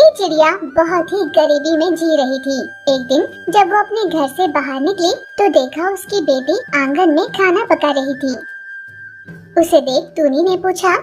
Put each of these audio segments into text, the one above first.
ये चिड़िया बहुत ही गरीबी में जी रही थी। एक दिन जब वो अपने घर से बाहर निकली तो देखा उसकी बेटी आंगन में खाना पका रही थी। उसे देख टूनी ने पूछा,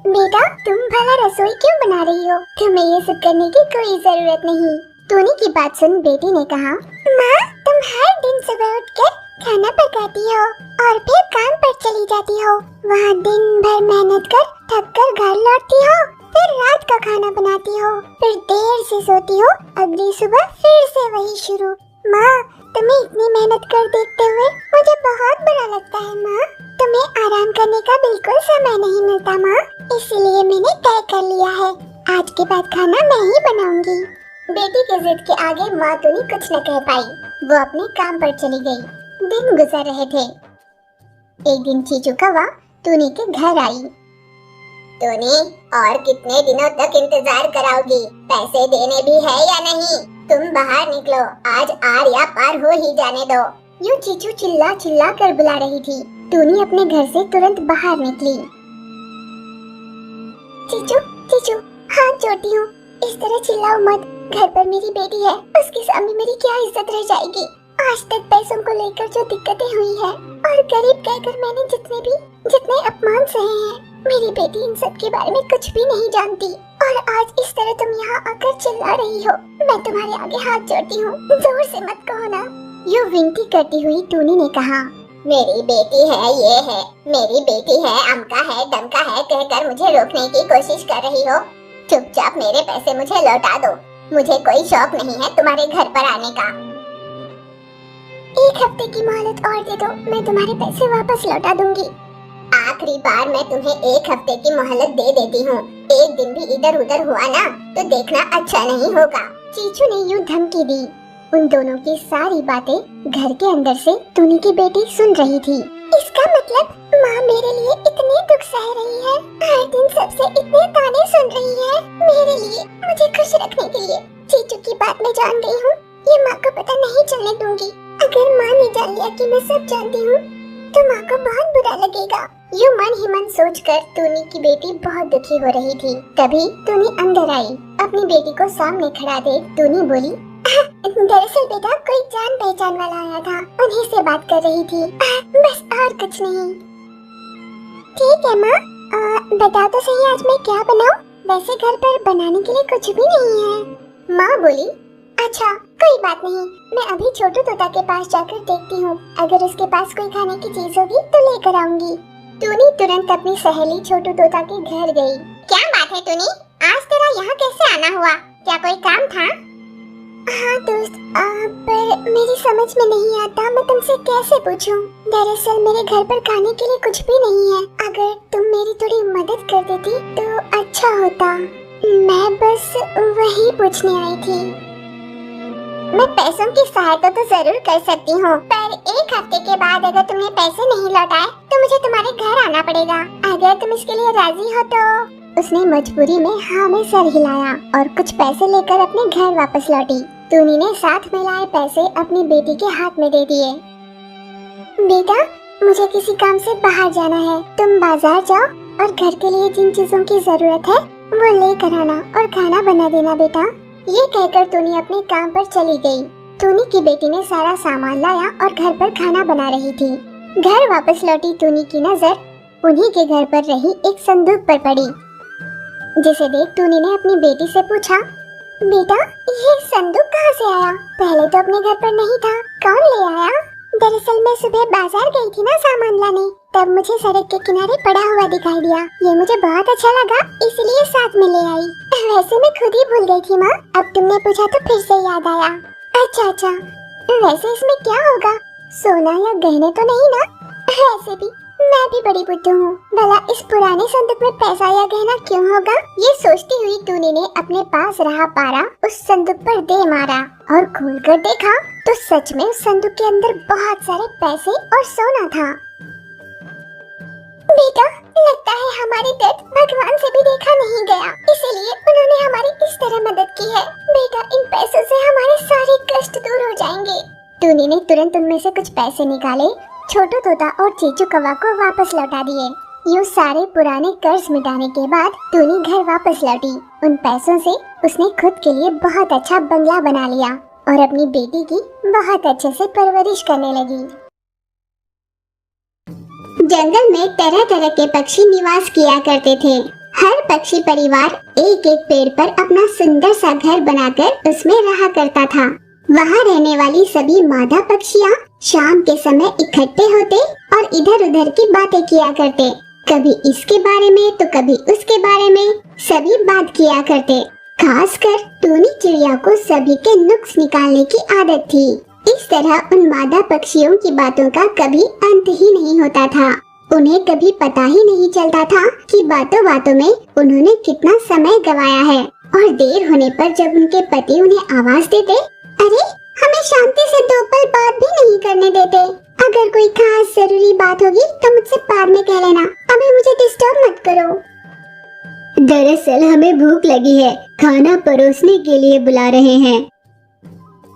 बेटा तुम भला रसोई क्यों बना रही हो? तुम्हें ये सब करने की कोई जरूरत नहीं। टूनी की बात सुन बेटी ने कहा, माँ तुम हर दिन सुबह उठकर खाना पकाती हो और फिर काम पर चली जाती हो, वहाँ दिन भर मेहनत कर थक कर घर लौटती हो, फिर रात का खाना बनाती हो, फिर देर से सोती हो, अगली सुबह फिर से वही शुरू। माँ तुम्हें इतनी मेहनत कर देखते हुए मुझे बहुत बुरा लगता है। माँ तुम्हें आराम करने का बिल्कुल समय नहीं मिलता माँ, इसलिए मैंने तय कर लिया है आज के बाद खाना मैं ही बनाऊंगी। बेटी की जिद के आगे माँ टूनी कुछ न कह पाई। वो अपने काम पर चली गई। दिन गुजर रहे थे। एक दिन चीचू कौवा टूनी के घर आई। टूनी और कितने दिनों तक इंतजार कराओगी? पैसे देने भी है या नहीं? तुम बाहर निकलो, आज आर या पार हो ही जाने दो। यूं चीचू चिल्ला चिल्ला कर बुला रही थी। टूनी अपने घर से तुरंत बाहर निकली। चीचू चीचू हाथ जोड़ती हूँ, इस तरह चिल्लाओ मत। घर पर मेरी बेटी है, उसके सामने मेरी क्या इज्जत रह जाएगी? आज तक पैसों को लेकर जो दिक्कतें हुई है और गरीब कहकर मैंने जितने अपमान सहे हैं, मेरी बेटी इन सब के बारे में कुछ भी नहीं जानती और आज इस तरह तुम यहाँ आकर चिल्ला रही हो। मैं तुम्हारे आगे हाथ जोड़ती हूँ, जोर से मत कहो ना। यूं विनती करती हुई टूनी ने कहा, मेरी बेटी है, ये है मेरी बेटी है, अमका है दमका है कहकर मुझे रोकने की कोशिश कर रही हो। चुपचाप मेरे पैसे मुझे लौटा दो। मुझे कोई शौक नहीं है तुम्हारे घर पर आने का। एक हफ्ते की मोहलत और दे दो, मैं तुम्हारे पैसे वापस लौटा दूंगी। आखिरी बार मैं तुम्हें एक हफ्ते की मोहलत दे देती हूँ। एक दिन भी इधर उधर हुआ ना तो देखना अच्छा नहीं होगा। चीचू ने यूं धमकी दी। उन दोनों की सारी बातें घर के अंदर से टूनी की बेटी सुन रही थी। इसका मतलब माँ मेरे लिए इतने दुख सह रही है, हर दिन सबसे इतने ताने सुन रही है मेरे लिए, मुझे खुश रखने के लिए। चीचू की बात मैं जान गई हूँ, ये माँ को पता नहीं चलने दूंगी। अगर माँ ने जान लिया कि मैं सब जानती हूँ तो माँ को बहुत बुरा लगेगा। यूं मन ही मन सोचकर टूनी की बेटी बहुत दुखी हो रही थी। तभी टूनी अंदर आई। अपनी बेटी को सामने खड़ा देख टूनी बोली, दरअसल बेटा कोई जान पहचान वाला आया था, उन्हीं से बात कर रही थी, बस और कुछ नहीं। ठीक है माँ, बता तो सही आज मैं क्या बनाऊं? वैसे घर पर बनाने के लिए कुछ भी नहीं है। माँ बोली, अच्छा कोई बात नहीं, मैं अभी छोटू तोता के पास जाकर देखती हूँ, अगर उसके पास कोई खाने की चीज होगी तो लेकर आऊंगी। टूनी तुरंत अपनी सहेली छोटू तोता के घर गई। क्या बात है टूनी, आज तेरा यहाँ कैसे आना हुआ? क्या कोई काम था? हाँ दोस्त, पर मेरी समझ में नहीं आता मैं तुमसे कैसे पूछूं। दरअसल मेरे घर पर खाने के लिए कुछ भी नहीं है, अगर तुम मेरी थोड़ी मदद कर देती तो अच्छा होता। मैं बस वही पूछने आई थी। मैं पैसों की सहायता तो जरूर कर सकती हूँ, पर एक हफ्ते के बाद अगर तुमने पैसे नहीं लौटाए तो मुझे तुम्हारे घर आना पड़ेगा। अगर तुम इसके लिए राजी हो तो। उसने मजबूरी में हाँ में सर हिलाया और कुछ पैसे लेकर अपने घर वापस लौटी। टूनी ने साथ में लाए पैसे अपनी बेटी के हाथ में दे दिए। बेटा मुझे किसी काम से बाहर जाना है, तुम बाजार जाओ और घर के लिए जिन चीजों की जरूरत है वो लेकर आना और खाना बना देना बेटा। ये कहकर टूनी अपने काम पर चली गई। टूनी की बेटी ने सारा सामान लाया और घर पर खाना बना रही थी। घर वापस लौटी टूनी की नजर उन्हीं के घर पर रही एक संदूक पर पड़ी, जिसे देख टूनी ने अपनी बेटी से पूछा, बेटा ये संदूक कहाँ से आया? पहले तो अपने घर पर नहीं था, कौन ले आया? दरअसल मैं सुबह बाजार गई थी ना सामान लाने, तब मुझे सड़क के किनारे पड़ा हुआ दिखाई दिया। ये मुझे बहुत अच्छा लगा, इसलिए साथ में ले आई। वैसे मैं खुद ही भूल गई थी माँ, अब तुमने पूछा तो फिर से याद आया। अच्छा, वैसे इसमें क्या होगा? सोना या गहने तो नहीं ना? वैसे भी मैं भी बड़ी बुद्धू हूँ, भला इस पुराने संदूक में पैसा या गहना क्यों होगा? ये सोचती हुई टूनी ने अपने पास रहा पारा उस संदूक पर दे मारा और खोलकर देखा तो सच में उस संदूक के अंदर बहुत सारे पैसे और सोना था। बेटा लगता है हमारी दर्द भगवान से भी देखा नहीं गया, इसीलिए उन्होंने हमारी इस तरह मदद की है। बेटा इन पैसों से हमारे सारे कष्ट दूर हो जाएंगे। टूनी ने तुरंत उनमें से कुछ पैसे निकाले, छोटू तोता और चीचू कौवा को वापस लौटा दिए। यूं सारे पुराने कर्ज मिटाने के बाद टूनी घर वापस लौटी। उन पैसों से उसने खुद के लिए बहुत अच्छा बंगला बना लिया और अपनी बेटी की बहुत अच्छे से परवरिश करने लगी। जंगल में तरह तरह के पक्षी निवास किया करते थे। हर पक्षी परिवार एक एक पेड़ पर अपना सुंदर सा घर बनाकर उसमें रहा करता था। वहाँ रहने वाली सभी मादा पक्षियाँ शाम के समय इकट्ठे होते और इधर उधर की बातें किया करते। कभी इसके बारे में तो कभी उसके बारे में सभी बात किया करते। खासकर टूनी चिड़िया को सभी के नुक्स निकालने की आदत थी। इस तरह उन मादा पक्षियों की बातों का कभी अंत ही नहीं होता था। उन्हें कभी पता ही नहीं चलता था कि बातों बातों में उन्होंने कितना समय गवाया है। और देर होने पर जब उनके पति उन्हें आवाज देते, अरे हमें शांति से 2 पल बात भी नहीं करने देते। अगर कोई खास जरूरी बात होगी तो मुझसे बाद में कह लेना, अभी मुझे डिस्टर्ब मत करो। दरअसल हमें भूख लगी है, खाना परोसने के लिए बुला रहे हैं।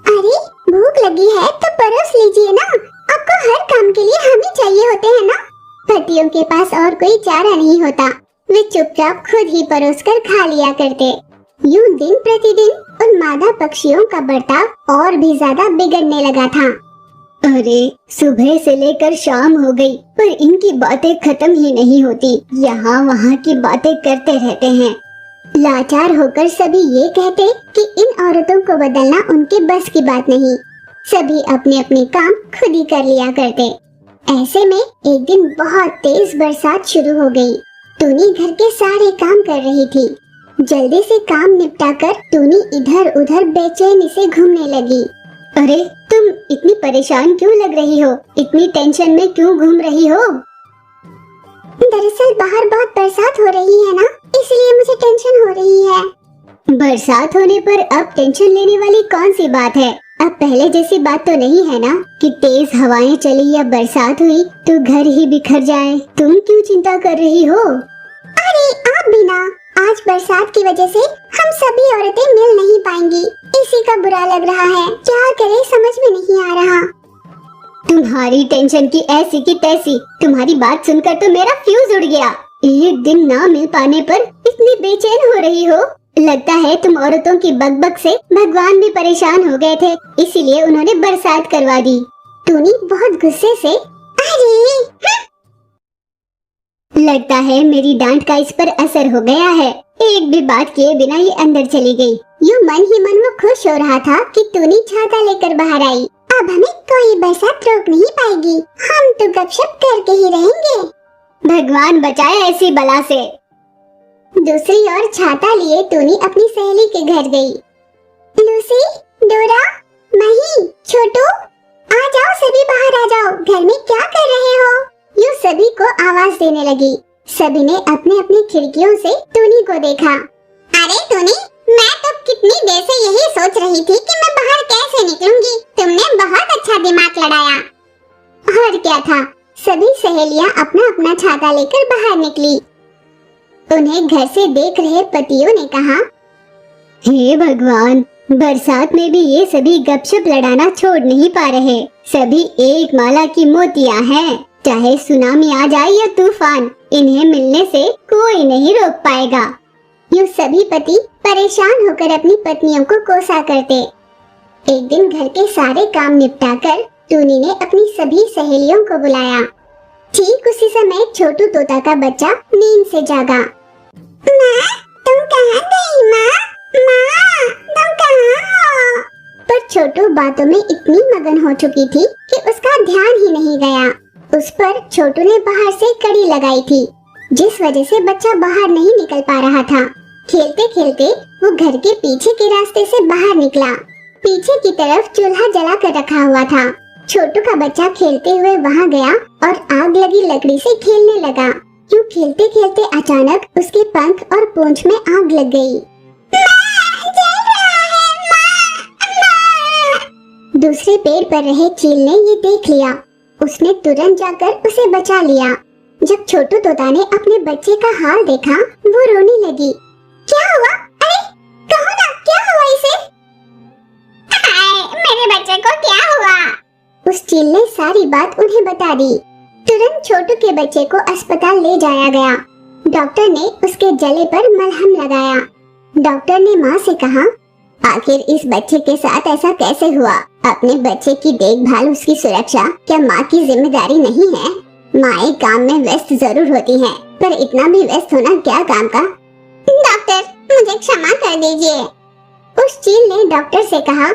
अरे भूख लगी है तो परोस लीजिए ना, आपको हर काम के लिए हम ही चाहिए होते हैं ना। पतियों के पास और कोई चारा नहीं होता, वे चुपचाप खुद ही परोसकर खा लिया करते। यूं दिन प्रतिदिन उन मादा पक्षियों का बर्ताव और भी ज्यादा बिगड़ने लगा था। अरे सुबह से लेकर शाम हो गई पर इनकी बातें खत्म ही नहीं होती, यहाँ वहाँ की बातें करते रहते हैं। लाचार होकर सभी ये कहते कि इन औरतों को बदलना उनके बस की बात नहीं। सभी अपने अपने काम खुद ही कर लिया करते। ऐसे में एक दिन बहुत तेज बरसात शुरू हो गई। टूनी घर के सारे काम कर रही थी। जल्दी से काम निपटाकर टूनी इधर उधर बेचैनी से घूमने लगी। अरे तुम इतनी परेशान क्यों लग रही हो? इतनी टेंशन में क्यों घूम रही हो? दरअसल बाहर बहुत बरसात हो रही है ना, इसलिए मुझे टेंशन हो रही है। बरसात होने पर अब टेंशन लेने वाली कौन सी बात है? अब पहले जैसी बात तो नहीं है ना कि तेज हवाएं चली या बरसात हुई तो घर ही बिखर जाए। तुम क्यों चिंता कर रही हो? अरे आप भी ना, आज बरसात की वजह से हम सभी औरतें मिल नहीं पाएंगी, इसी का बुरा लग रहा है। क्या करे समझ में नहीं आ रहा। तुम्हारी टेंशन की ऐसी की तैसी, तुम्हारी बात सुनकर तो मेरा फ्यूज उड़ गया। एक दिन ना मिल पाने पर इतनी बेचैन हो रही हो। लगता है तुम औरतों की बकबक से भगवान भी परेशान हो गए थे, इसीलिए उन्होंने बरसात करवा दी। टूनी बहुत गुस्से से, अरे लगता है मेरी डांट का इस पर असर हो गया है। एक भी बात किए बिना ये अंदर चली गई। यूं मन ही मन वो खुश हो रहा था कि टूनी छाता लेकर बाहर आई। अब हमें कोई बरसात रोक नहीं पाएगी, हम तो गपशप करके ही रहेंगे। भगवान बचाए ऐसी बला से। दूसरी ओर छाता लिए टूनी अपनी सहेली के घर गई। लूसी, डोरा, मही, छोटू, आ जाओ सभी बाहर आ जाओ, घर में क्या कर रहे हो? यूं सभी को आवाज देने लगी। सभी ने अपने अपनी खिड़कियों से टूनी को देखा। अरे टूनी, मैं तो कितनी देर से यही सोच रही थी कि मैं बाहर कैसे निकलूंगी। तुमने बहुत अच्छा दिमाग लड़ाया। और क्या था, सभी सहेलियां अपना अपना छाता लेकर बाहर निकली। उन्हें घर से देख रहे पतियों ने कहा, हे भगवान, बरसात में भी ये सभी गपशप लड़ाना छोड़ नहीं पा रहे। सभी एक माला की मोतियां हैं, चाहे सुनामी आ जाए या तूफान, इन्हें मिलने से कोई नहीं रोक पाएगा। यूं सभी पति परेशान होकर अपनी पत्नियों को कोसा करते। एक दिन घर के सारे काम निपटाकर टूनी ने अपनी सभी सहेलियों को बुलाया। ठीक उसी समय छोटू तोता का बच्चा नींद से जागा। माँ, तुम कहाँ गई? माँ, माँ, तुम कहाँ हो? पर छोटू बातों में इतनी मगन हो चुकी थी कि उसका ध्यान ही नहीं गया। उस पर छोटू ने बाहर से कड़ी लगाई थी, जिस वजह से बच्चा बाहर नहीं निकल पा रहा था। खेलते खेलते वो घर के पीछे के रास्ते से बाहर निकला। पीछे की तरफ चूल्हा जला कर रखा हुआ था। छोटू का बच्चा खेलते हुए वहाँ गया और आग लगी लकड़ी से खेलने लगा। यूं खेलते खेलते अचानक उसके पंख और पूंछ में आग लग गई। जल रहा है, माँ। दूसरे पेड़ पर रहे चील ने ये देख लिया। उसने तुरंत जाकर उसे बचा लिया। जब छोटू तोता ने अपने बच्चे का हाल देखा, वो रोने लगी। क्या हुआ? अरे कहो ना, क्या हुआ इसे? मेरे बच्चे को क्या हुआ? उस चील ने सारी बात उन्हें बता दी। तुरंत छोटू के बच्चे को अस्पताल ले जाया गया। डॉक्टर ने उसके जले पर मलहम लगाया। डॉक्टर ने माँ से कहा, आखिर इस बच्चे के साथ ऐसा कैसे हुआ? अपने बच्चे की देखभाल, उसकी सुरक्षा क्या माँ की जिम्मेदारी नहीं है? माएं काम में व्यस्त जरूर होती हैं, पर इतना भी व्यस्त होना क्या काम का? डॉक्टर, मुझे क्षमा कर दीजिए। उस चील ने डॉक्टर से कहा,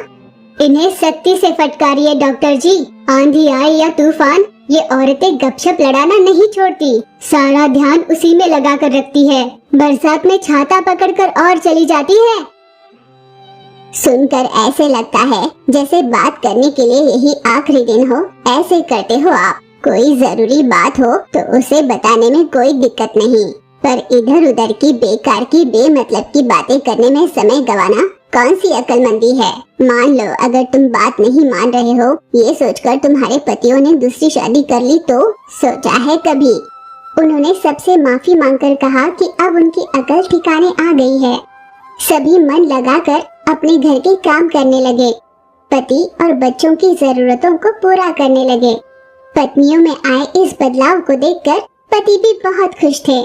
इन्हें सख्ती से फटकारिए डॉक्टर जी। आंधी आए या तूफान, ये औरतें गपशप लड़ाना नहीं छोड़ती, सारा ध्यान उसी में लगा कर रखती है। बरसात में छाता पकड़कर और चली जाती है। सुनकर ऐसे लगता है जैसे बात करने के लिए यही आखिरी दिन हो। ऐसे करते हो आप। कोई जरूरी बात हो तो उसे बताने में कोई दिक्कत नहीं, पर इधर उधर की बेकार की बेमतलब की बातें करने में समय गवाना कौन सी अक्लमंदी है? मान लो अगर तुम बात नहीं मान रहे हो, ये सोचकर तुम्हारे पतियों ने दूसरी शादी कर ली तो सोचा है कभी? उन्होंने सबसे माफी मांगकर कहा कि अब उनकी अकल ठिकाने आ गई है। सभी मन लगाकर अपने घर के काम करने लगे, पति और बच्चों की जरूरतों को पूरा करने लगे। पत्नियों में आए इस बदलाव को देखकर पति भी बहुत खुश थे।